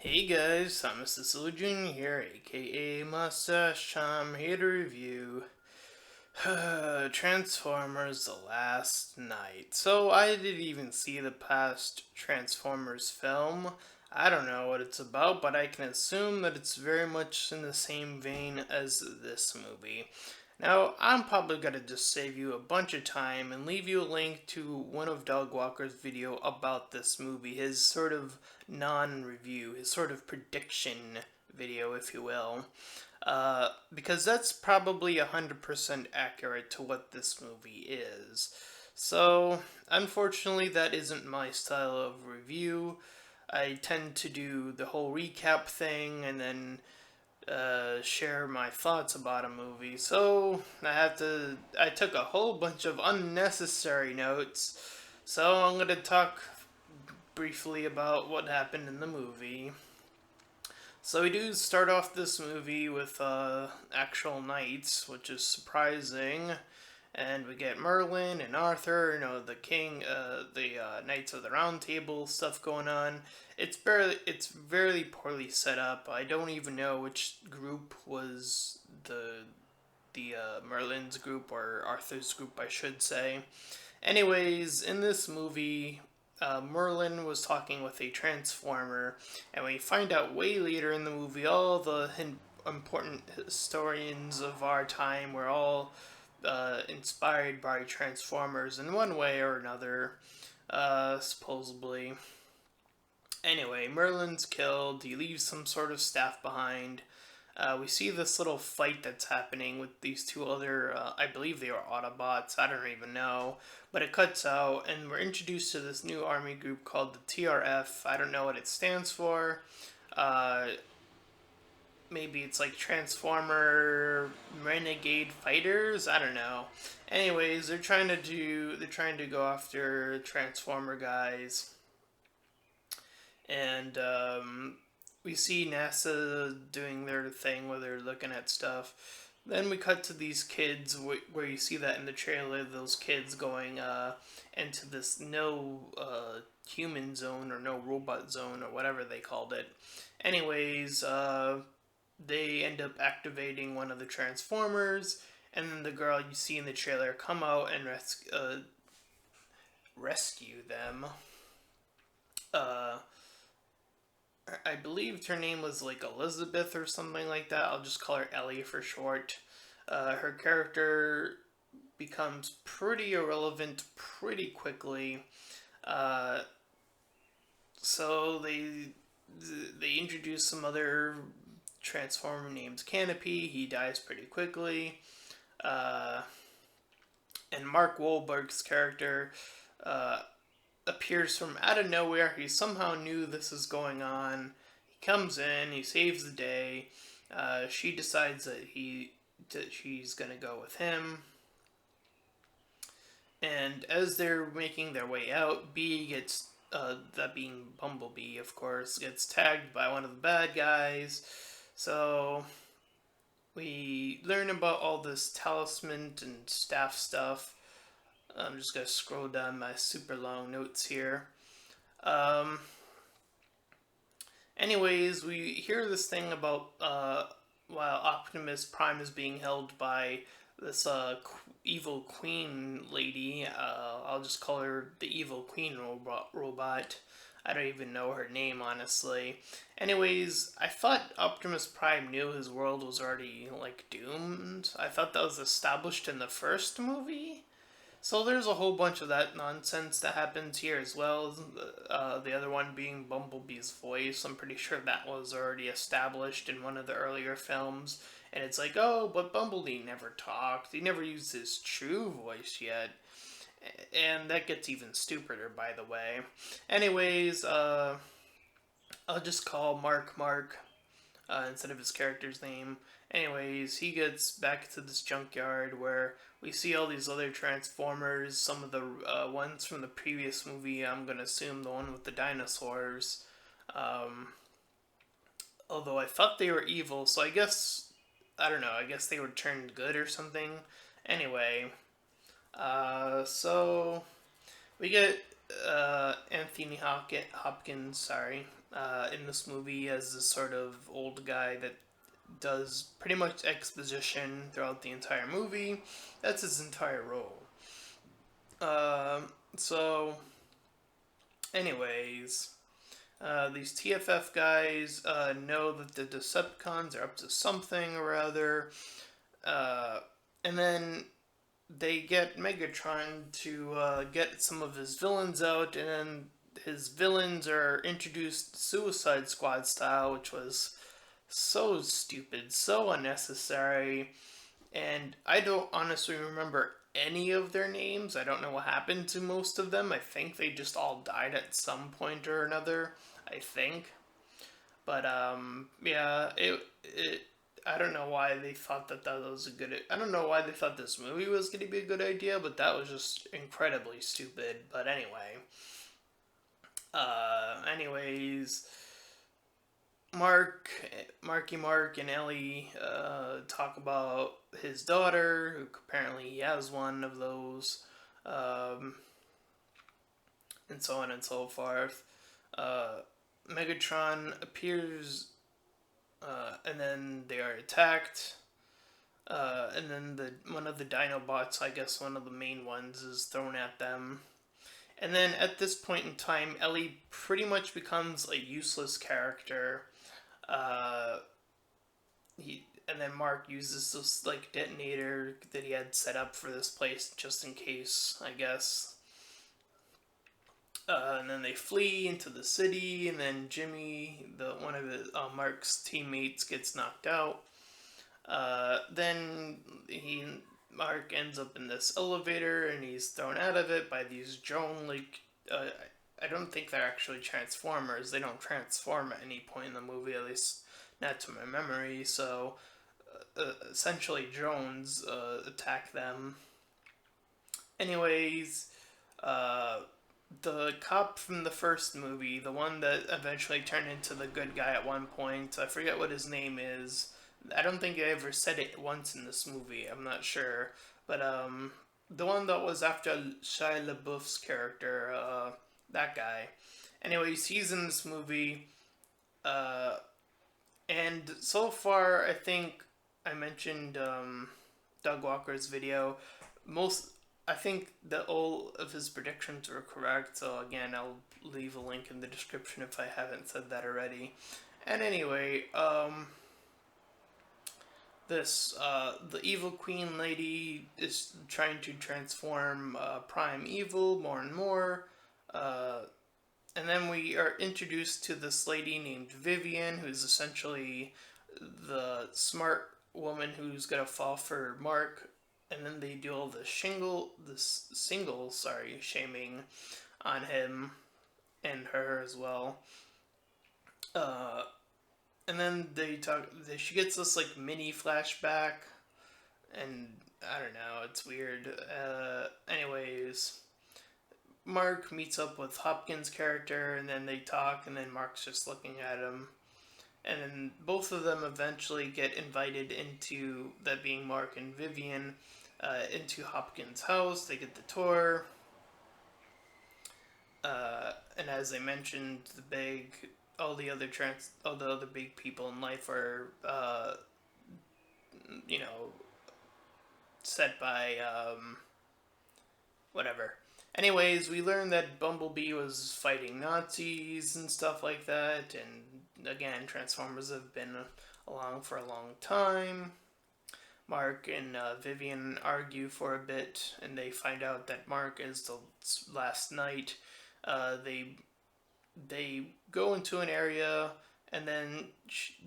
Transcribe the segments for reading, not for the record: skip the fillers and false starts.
Hey guys, I'm Mr. Silver Jr. here, aka Mustached. I'm here to review Transformers The Last Night. So, I didn't even see the past Transformers film. I don't know what it's about, but I can assume that it's very much in the same vein as this movie. Now, I'm probably going to just save you a bunch of time and leave you a link to one of Doug Walker's video about this movie, his sort of non-review, his sort of prediction video, if you will. Because that's probably 100% accurate to what this movie is. So, unfortunately, that isn't my style of review. I tend to do the whole recap thing and then share my thoughts about a movie. So I took a whole bunch of unnecessary notes. So I'm gonna talk briefly about what happened in the movie. So we do start off this movie with actual knights, which is surprising. And we get Merlin and Arthur, the king, the Knights of the Round Table stuff going on. It's very poorly set up. I don't even know which group was the Merlin's group or Arthur's group, I should say. Anyways, in this movie, Merlin was talking with a transformer, and we find out way later in the movie all the important historians of our time were all inspired by Transformers in one way or another, supposedly. Anyway, Merlin's killed. He leaves some sort of staff behind. We see this little fight that's happening with these two other, I believe they are Autobots, I don't even know. But it cuts out, and we're introduced to this new army group called the TRF. I don't know what it stands for. Uh, Maybe it's like Transformer Renegade Fighters. I don't know. Anyways, they're trying to go after Transformer guys, and we see NASA doing their thing where they're looking at stuff. Then we cut to these kids, where you see that in the trailer, those kids going into this no human zone or no robot zone or whatever they called it. Anyways, they end up activating one of the Transformers, and then the girl you see in the trailer come out and rescue them. Uh, I believe her name was like Elizabeth or something like that. I'll just call her Ellie for short. Her character becomes pretty irrelevant pretty quickly. Uh, so they introduce some other Transformer named Canopy. He dies pretty quickly. Uh, and Mark Wahlberg's character uh, appears from out of nowhere. He somehow knew this is going on. He comes in, he saves the day. She decides that she's gonna go with him. And as they're making their way out, B gets that being Bumblebee, of course, gets tagged by one of the bad guys. So we learn about all this talisman and staff stuff. I'm just gonna scroll down my super long notes here. Um, Anyways, we hear this thing about while Optimus Prime is being held by this evil queen lady. I'll just call her the evil queen robot. I don't even know her name, honestly. Anyways, I thought Optimus Prime knew his world was already, like, doomed. I thought that was established in the first movie. So there's a whole bunch of that nonsense that happens here as well. The other one being Bumblebee's voice. I'm pretty sure that was already established in one of the earlier films. And it's like, oh, but Bumblebee never talked. He never used his true voice yet. And that gets even stupider, by the way. Anyways, I'll just call Mark instead of his character's name. Anyways, he gets back to this junkyard where we see all these other Transformers, some of the ones from the previous movie. I'm gonna assume the one with the dinosaurs. Um, Although I thought they were evil, so I don't know. I guess they were turned good or something. Anyway, so we get Anthony Hopkins. Sorry, in this movie as this sort of old guy that does pretty much exposition throughout the entire movie. That's his entire role. Uh, so, anyways, these TFF guys know that the Decepticons are up to something or other, uh, and then they get Megatron to get some of his villains out, and then his villains are introduced Suicide Squad style, which was so stupid, so unnecessary, and I don't honestly remember any of their names. I don't know what happened to most of them. I think they just all died at some point or another. I think, but yeah, it. I don't know why they thought that that was a good. I don't know why they thought this movie was going to be a good idea, but that was just incredibly stupid. But anyway, anyways, Marky Mark, and Ellie talk about his daughter, who apparently he has one of those, um, and so on and so forth. Uh, Megatron appears, and then they are attacked. And then the one of the Dinobots, I guess one of the main ones, is thrown at them. And then at this point in time, Ellie pretty much becomes a useless character. Uh, and then Mark uses this like detonator that he had set up for this place just in case, I guess. And then they flee into the city, and then Jimmy, the one of Mark's teammates, gets knocked out. Then Mark ends up in this elevator, and he's thrown out of it by these drone like. I don't think they're actually Transformers. They don't transform at any point in the movie, at least not to my memory. So essentially, drones attack them. Anyways, uh, the cop from the first movie, the one that eventually turned into the good guy at one point, I forget what his name is. I don't think I ever said it once in this movie. I'm not sure, but the one that was after Shia LaBeouf's character, that guy. Anyways, he's in this movie, uh, and so far, I think I mentioned Doug Walker's video. Most, I think that all of his predictions were correct. So again, I'll leave a link in the description if I haven't said that already. And anyway, the evil queen lady is trying to transform Prime Evil more and more. Uh, and then we are introduced to this lady named Vivian, who's essentially the smart woman who's gonna fall for Mark. And then they do all the shaming on him and her as well. Uh, and then she gets this like mini flashback, and I don't know, it's weird. Anyways, Mark meets up with Hopkins' character, and then they talk, and then Mark's just looking at him. And then both of them eventually get invited into, that being Mark and Vivian, into Hopkins' house. They get the tour. And as I mentioned, all the other big people in life are, you know, set by whatever. Anyways, we learned that Bumblebee was fighting Nazis and stuff like that, and again, Transformers have been along for a long time. Mark and Vivian argue for a bit, and they find out that Mark is the last knight. They go into an area, and then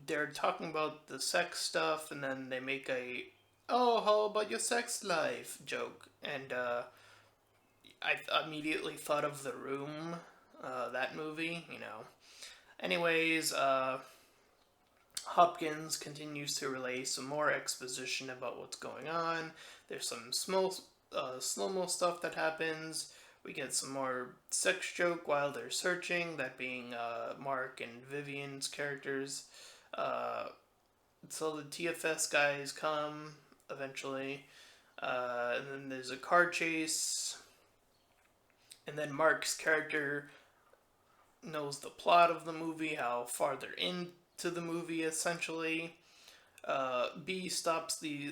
they're talking about the sex stuff, and then they make a "Oh, how about your sex life?" joke, and I immediately thought of The Room, that movie, you know. Anyways, Hopkins continues to relay some more exposition about what's going on. There's some slow mo stuff that happens. We get some more sex joke while they're searching, that being Mark and Vivian's characters. Uh, so the TFS guys come eventually, and then there's a car chase, and then Mark's character knows the plot of the movie, how far they're into the movie, essentially. B stops the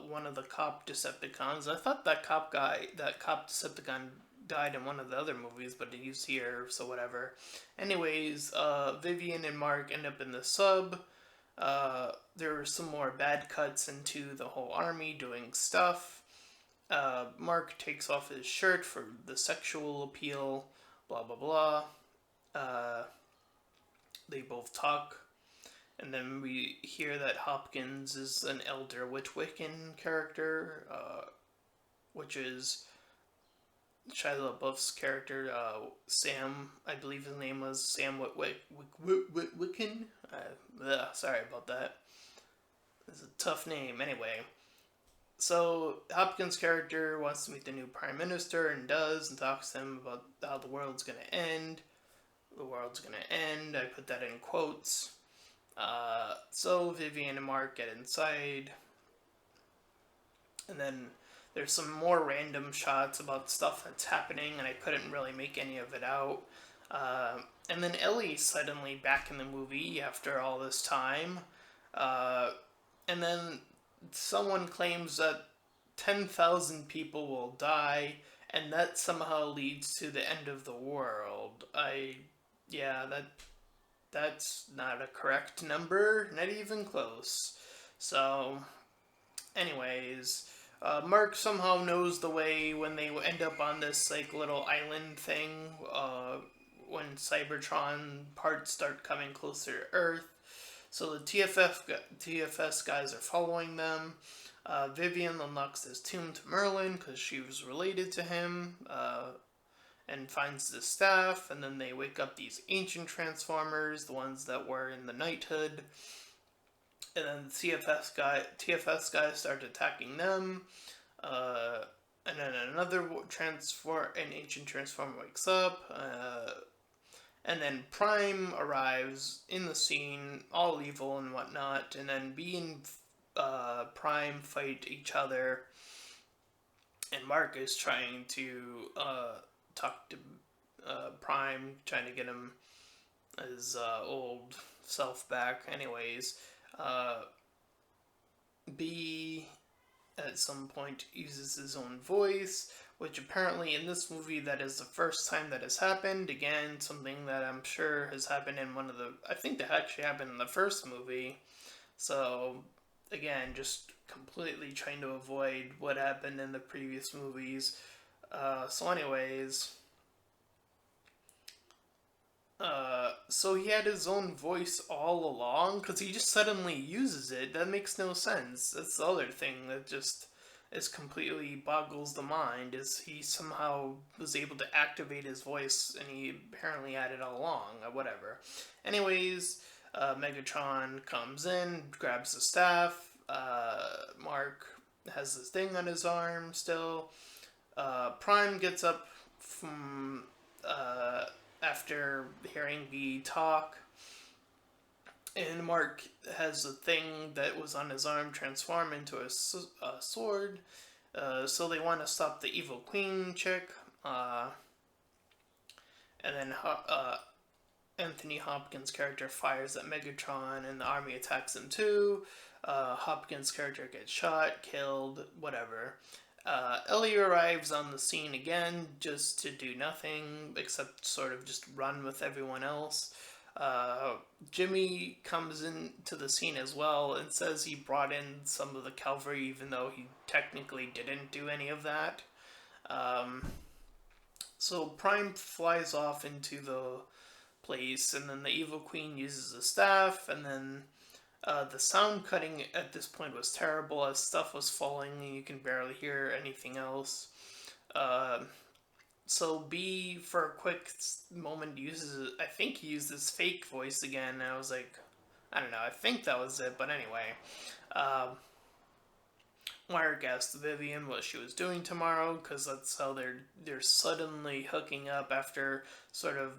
one of the cop Decepticons. I thought that cop Decepticon died in one of the other movies, but he's here, so whatever. Anyways, Vivian and Mark end up in the sub. There were some more bad cuts into the whole army doing stuff. Mark takes off his shirt for the sexual appeal, blah blah blah. Uh, they both talk, and then we hear that Hopkins is an elder Witwicken character, which is Shia LaBeouf's character, Sam. I believe his name was Sam Witwicken. Sorry about that. It's a tough name. Anyway, so Hopkins' character wants to meet the new prime minister and does, and talks to him about how the world's gonna end. The world's gonna end. I put that in quotes. So Vivian and Mark get inside, and then there's some more random shots about stuff that's happening, and I couldn't really make any of it out. And then Ellie's suddenly back in the movie after all this time, and then someone claims that 10,000 people will die, and that somehow leads to the end of the world. Yeah, that's not a correct number, not even close. So, anyways, Mark somehow knows the way when they end up on this like little island thing. When Cybertron parts start coming closer to Earth, so the TFS guys are following them. Vivian unlocks this tomb to Merlin because she was related to him. And finds the staff, and then they wake up these ancient Transformers, the ones that were in the knighthood, and then the TFS guys start attacking them, and then an ancient Transformer wakes up, and then Prime arrives in the scene, all evil and whatnot, and then B and Prime fight each other, and Mark is trying to talk to Prime, trying to get him his old self back. Anyways, B at some point uses his own voice, which apparently in this movie that is the first time that has happened. Again, something that I'm sure has happened in one of the... I think that actually happened in the first movie. So, again, just completely trying to avoid what happened in the previous movies. So anyways, so he had his own voice all along, because he just suddenly uses it. That makes no sense. That's the other thing that just is completely boggles the mind, is he somehow was able to activate his voice, and he apparently had it all along, or whatever. Anyways, Megatron comes in, grabs the staff, Mark has this thing on his arm still. Prime gets up from after hearing the talk, and Mark has a thing that was on his arm transform into a sword. So they want to stop the evil queen chick, and then Anthony Hopkins' character fires at Megatron, and the army attacks him too. Hopkins' character gets shot, killed, whatever. Ellie arrives on the scene again just to do nothing except sort of just run with everyone else. Jimmy comes into the scene as well and says he brought in some of the cavalry, even though he technically didn't do any of that. So Prime flies off into the place, and then the evil queen uses the staff, and then the sound cutting at this point was terrible as stuff was falling and you can barely hear anything else. So B, for a quick moment, I think he used his fake voice again, and I was like, I don't know, I think that was it, but anyway. Mark asked Vivian what she was doing tomorrow, because that's how they're suddenly hooking up after sort of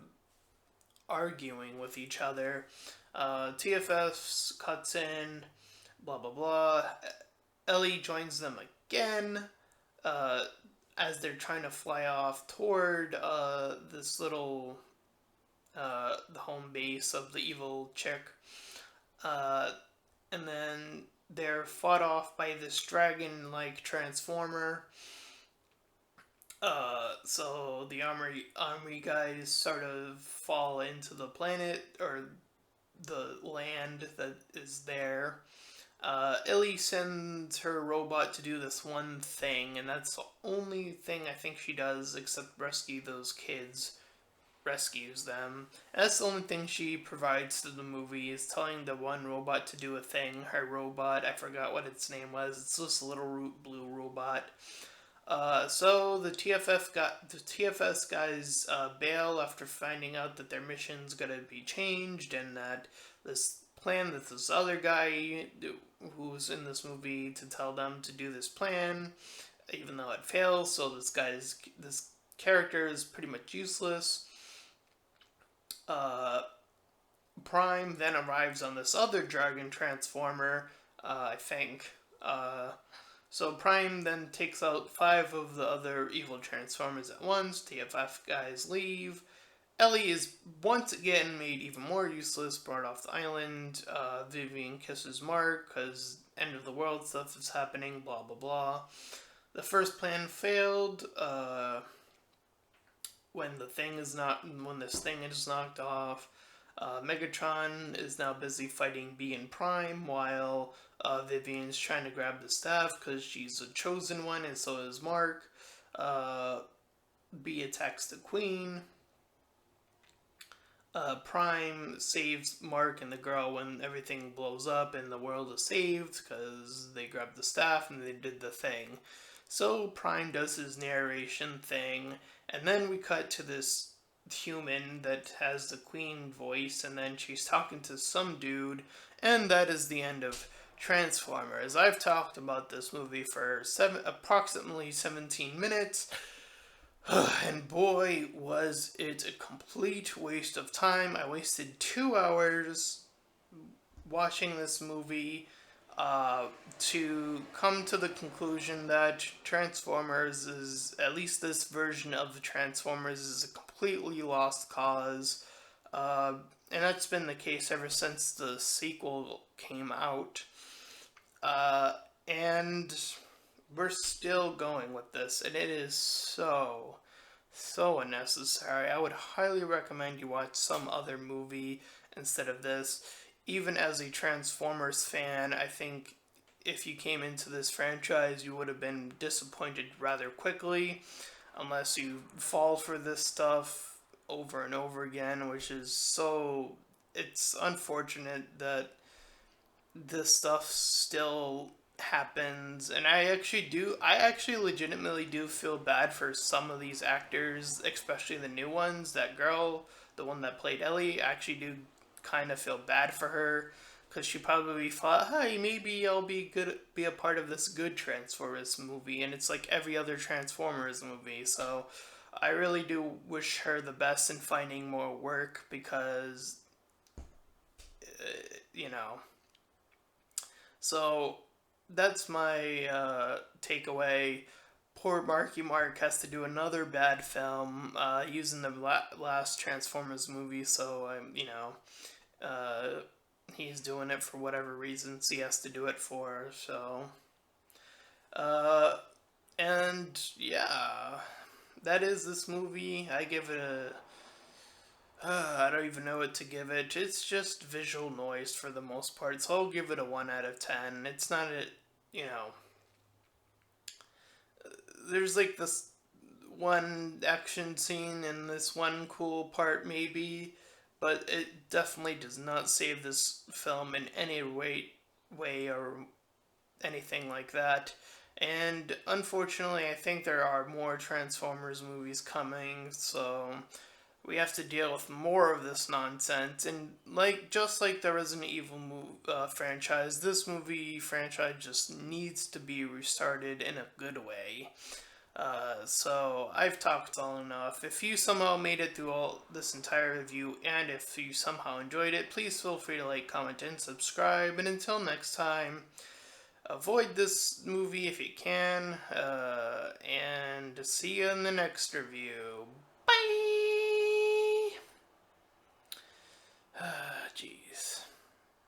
arguing with each other. TFS cuts in, blah blah blah. Ellie joins them again as they're trying to fly off toward this little the home base of the evil chick. Uh, and then they're fought off by this dragon-like transformer. So the army guys sort of fall into the planet or the land that is there. Ellie sends her robot to do this one thing, and that's the only thing I think she does except rescue those kids. Rescues them. And that's the only thing she provides to the movie is telling the one robot to do a thing. Her robot, I forgot what its name was. It's just a little blue robot. So the TFS guys bail after finding out that their mission's gonna be changed and that this plan that this other guy who's in this movie to tell them to do this plan, even though it fails. So this character is pretty much useless. Uh, Prime then arrives on this other dragon transformer, I think. So Prime then takes out 5 of the other evil Transformers at once. TFF guys leave. Ellie is once again made even more useless, brought off the island. Vivian kisses Mark because end of the world stuff is happening, blah blah blah. The first plan failed. When this thing is knocked off, Megatron is now busy fighting B and Prime while Vivian's trying to grab the staff because she's a chosen one and so is Mark. B attacks the Queen. Prime saves Mark and the girl when everything blows up and the world is saved because they grabbed the staff and they did the thing. So Prime does his narration thing, and then we cut to this human that has the Queen voice, and then she's talking to some dude, and that is the end of Transformers. I've talked about this movie for approximately 17 minutes. And boy, was it a complete waste of time. I wasted 2 hours watching this movie to come to the conclusion that Transformers is, at least this version of the Transformers, is a completely lost cause. And that's been the case ever since the sequel came out. And we're still going with this, and it is so unnecessary. I would highly recommend you watch some other movie instead of this. Even as a Transformers fan, I think if you came into this franchise, you would have been disappointed rather quickly, unless you fall for this stuff over and over again, which is so. It's unfortunate that this stuff still happens, and I actually legitimately do feel bad for some of these actors, especially the new ones. That girl, the one that played Ellie, I actually do kind of feel bad for her because she probably thought, hey, maybe I'll be a part of this good Transformers movie, and it's like every other Transformers movie. So I really do wish her the best in finding more work because you know. So that's my takeaway. Poor Marky Mark has to do another bad film using the last Transformers movie, so he's doing it for whatever reasons he has to do it for. So, uh, and yeah, that is this movie. I give it a. I don't even know what to give it. It's just visual noise for the most part, so I'll give it a 1 out of 10. It's not a, you know, there's like this one action scene and this one cool part maybe, but it definitely does not save this film in any way or anything like that. And unfortunately, I think there are more Transformers movies coming, so we have to deal with more of this nonsense. And just like the Resident Evil franchise, this movie franchise just needs to be restarted in a good way. So I've talked long enough. If you somehow made it through all this entire review, and if you somehow enjoyed it, please feel free to like, comment, and subscribe. And until next time, avoid this movie if you can. And see you in the next review. Bye! Jeez.